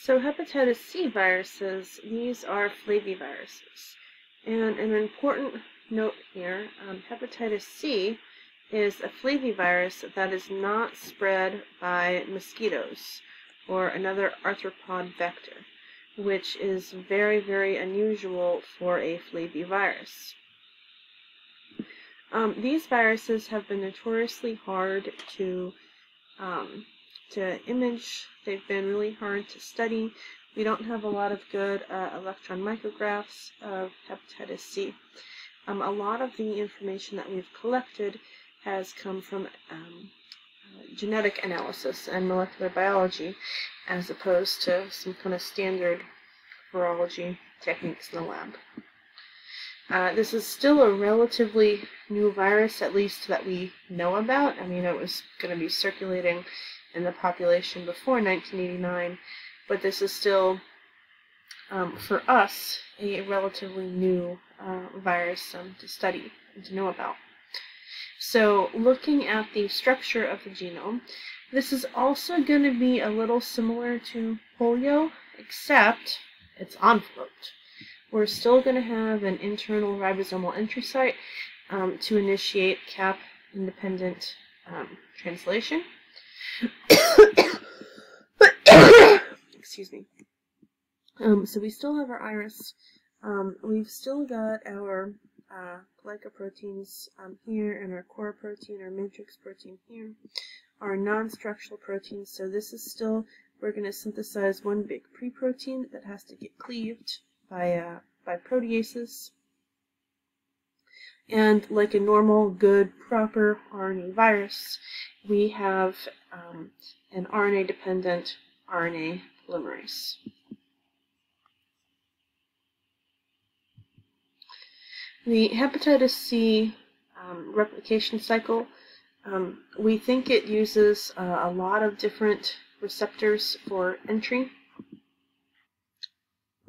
So hepatitis C viruses, these are flaviviruses. And an important note here, hepatitis C is a flavivirus that is not spread by mosquitoes or another arthropod vector, which is very, very unusual for a flavivirus. These viruses have been notoriously hard to image. They've been really hard to study. We don't have a lot of good electron micrographs of hepatitis C. A lot of the information that we've collected has come from genetic analysis and molecular biology, as opposed to some kind of standard virology techniques in the lab. This is still a relatively new virus, at least that we know about. I mean, it was going to be circulating in the population before 1989, but this is still, for us, a relatively new virus to study and to know about. So, looking at the structure of the genome, this is also going to be a little similar to polio, except it's enveloped. We're still going to have an internal ribosomal entry site to initiate cap-independent translation. Excuse me. So we still have our iris. We've still got our glycoproteins here, and our core protein, our matrix protein here, our non-structural proteins. So this is still, we're going to synthesize one big pre-protein that has to get cleaved by proteases. And like a normal, good, proper RNA virus, we have an RNA-dependent RNA polymerase. The hepatitis C replication cycle, we think it uses a lot of different receptors for entry.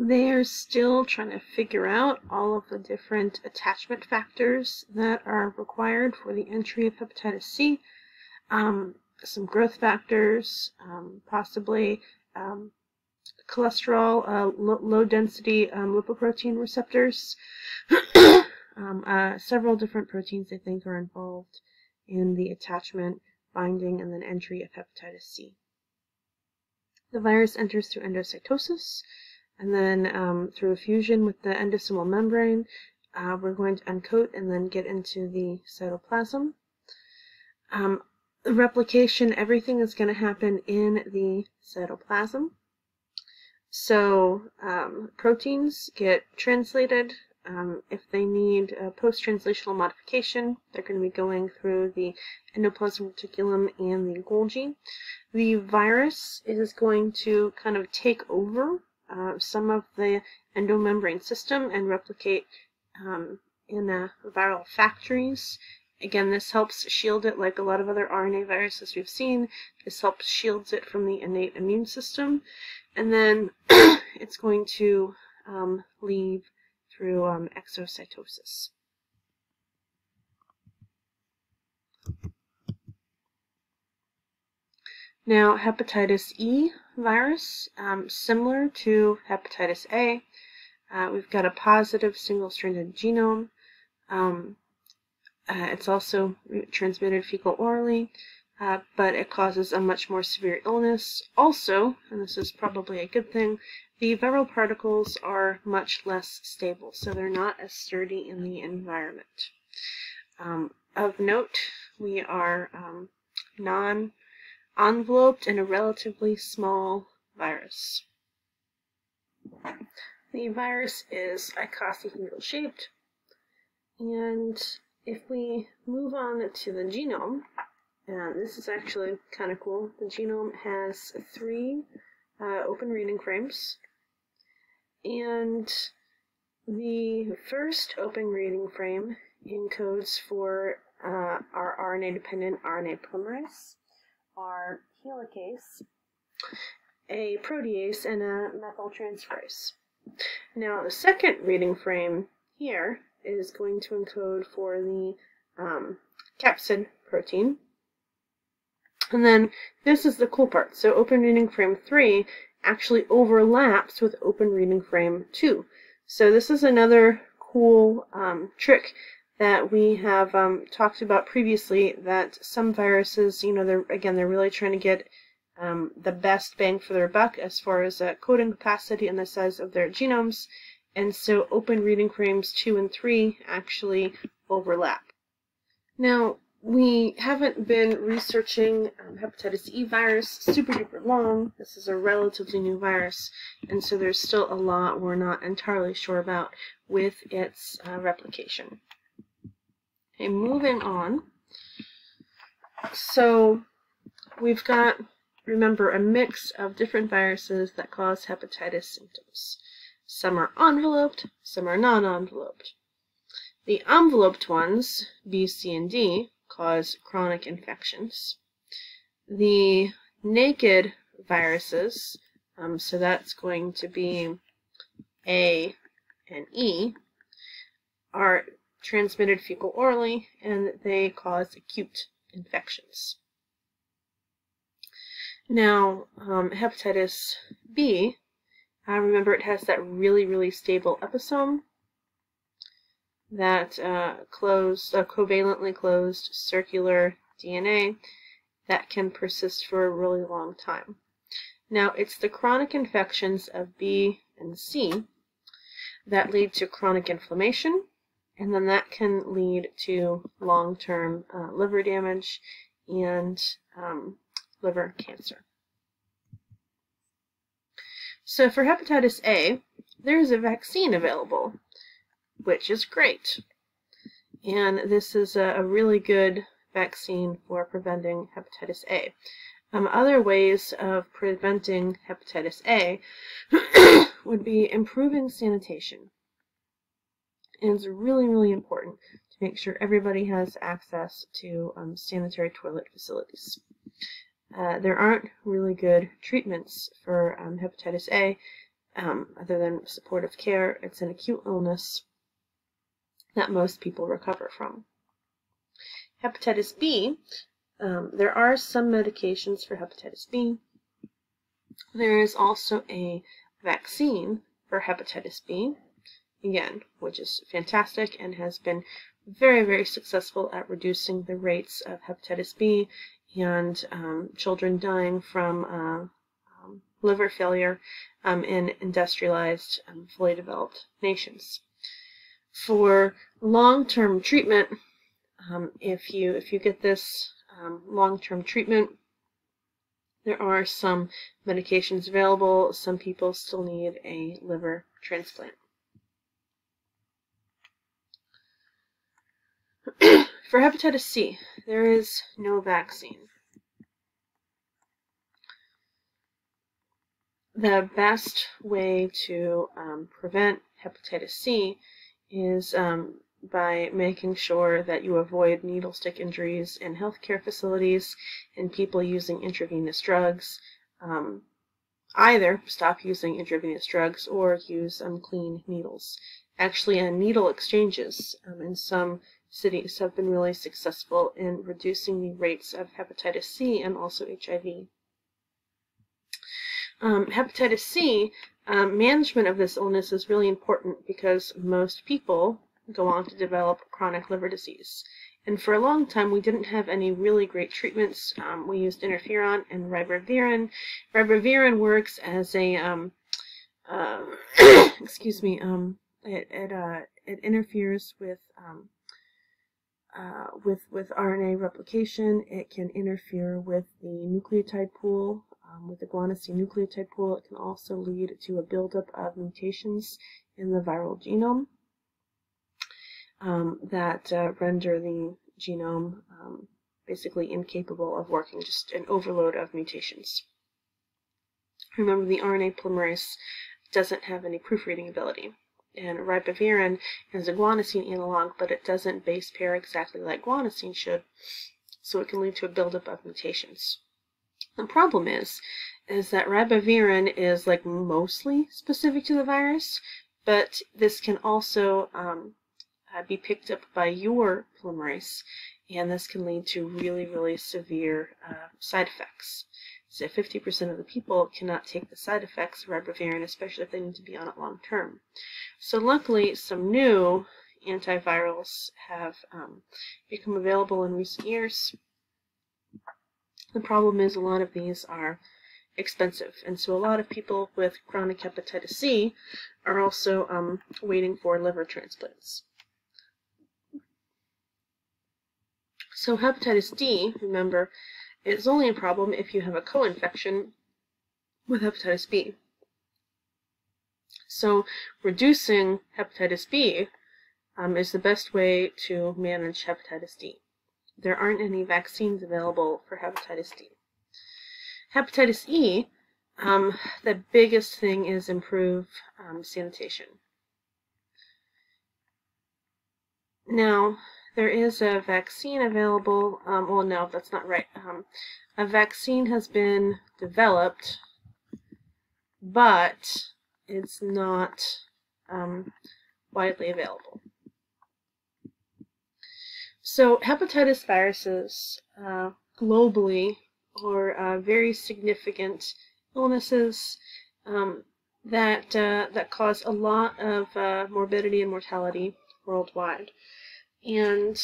They are still trying to figure out all of the different attachment factors that are required for the entry of hepatitis C. Some growth factors, possibly cholesterol, low-density lipoprotein receptors. Several different proteins, I think, are involved in the attachment, binding, and then entry of hepatitis C. The virus enters through endocytosis, and then through fusion with the endosomal membrane, we're going to uncoat and then get into the cytoplasm. Replication, everything is going to happen in the cytoplasm. So proteins get translated. If they need post-translational modification, they're going to be going through the endoplasmic reticulum and the Golgi. The virus is going to kind of take over some of the endomembrane system and replicate in viral factories. Again, this helps shield it, like a lot of other RNA viruses we've seen. This helps shields it from the innate immune system. And then it's going to leave through exocytosis. Now, hepatitis E virus, similar to hepatitis A, we've got a positive single-stranded genome. It's also transmitted fecal-orally, but it causes a much more severe illness. Also, and this is probably a good thing, the viral particles are much less stable, so they're not as sturdy in the environment. Of note, we are non-enveloped in a relatively small virus. The virus is icosahedral shaped, and if we move on to the genome, and this is actually kind of cool, the genome has 3 open reading frames, and the first open reading frame encodes for our RNA-dependent RNA polymerase, our helicase, a protease, and a methyltransferase. Now, the second reading frame here is going to encode for the capsid protein. And then this is the cool part. So open reading frame 3 actually overlaps with open reading frame 2. So this is another cool trick that we have talked about previously, that some viruses, they're really trying to get the best bang for their buck as far as coding capacity and the size of their genomes, and so open reading frames 2 and 3 actually overlap. Now, we haven't been researching hepatitis E virus super duper long. This is a relatively new virus, and so there's still a lot we're not entirely sure about with its replication. Okay, moving on. So we've got, remember, a mix of different viruses that cause hepatitis symptoms. Some are enveloped, some are non-enveloped. The enveloped ones, B, C, and D, cause chronic infections. The naked viruses, so that's going to be A and E, are transmitted fecal-orally, and they cause acute infections. Now, hepatitis B, remember, it has that really, really stable episome, that covalently closed circular DNA that can persist for a really long time. Now, it's the chronic infections of B and C that lead to chronic inflammation, and then that can lead to long-term liver damage and liver cancer. So for hepatitis A, there is a vaccine available, which is great. And this is a really good vaccine for preventing hepatitis A. Other ways of preventing hepatitis A would be improving sanitation. And it's really, really important to make sure everybody has access to sanitary toilet facilities. There aren't really good treatments for hepatitis A other than supportive care. It's an acute illness that most people recover from. Hepatitis B, there are some medications for hepatitis B. There is also a vaccine for hepatitis B, again, which is fantastic and has been very, very successful at reducing the rates of hepatitis B and children dying from liver failure in industrialized, fully developed nations. For long-term treatment, if you get this long-term treatment, there are some medications available. Some people still need a liver transplant. For hepatitis C, there is no vaccine. The best way to prevent hepatitis C is by making sure that you avoid needle stick injuries in healthcare facilities and people using intravenous drugs. Either stop using intravenous drugs or use clean needles. Actually, needle exchanges in some cities have been really successful in reducing the rates of hepatitis C and also HIV. Hepatitis C, management of this illness is really important because most people go on to develop chronic liver disease. And for a long time, we didn't have any really great treatments. We used interferon and ribavirin. Ribavirin works as a, excuse me, it interferes with RNA replication. It can interfere with the nucleotide pool, with the guanosine nucleotide pool. It can also lead to a buildup of mutations in the viral genome that render the genome basically incapable of working, just an overload of mutations. Remember, the RNA polymerase doesn't have any proofreading ability. And ribavirin is a guanosine analog, but it doesn't base pair exactly like guanosine should, so it can lead to a buildup of mutations. The problem is that ribavirin is like mostly specific to the virus, but this can also be picked up by your polymerase, and this can lead to really, really severe side effects. is that 50% of the people cannot take the side effects of ribavirin, especially if they need to be on it long term. So luckily, some new antivirals have become available in recent years. The problem is a lot of these are expensive, and so a lot of people with chronic hepatitis C are also waiting for liver transplants. So hepatitis D, remember, is only a problem if you have a co-infection with hepatitis B. So reducing hepatitis B is the best way to manage hepatitis D. There aren't any vaccines available for hepatitis D. Hepatitis E, the biggest thing is improve sanitation. Now, there is a vaccine available. Well, no, that's not right. A vaccine has been developed, but it's not widely available. So hepatitis viruses globally are very significant illnesses that cause a lot of morbidity and mortality worldwide. And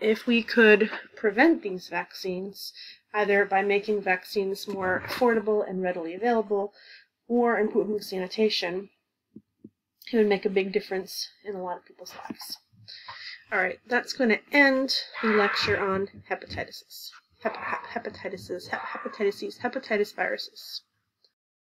if we could prevent these vaccines, either by making vaccines more affordable and readily available, or improving sanitation, it would make a big difference in a lot of people's lives. Alright, that's going to end the lecture on hepatitis viruses.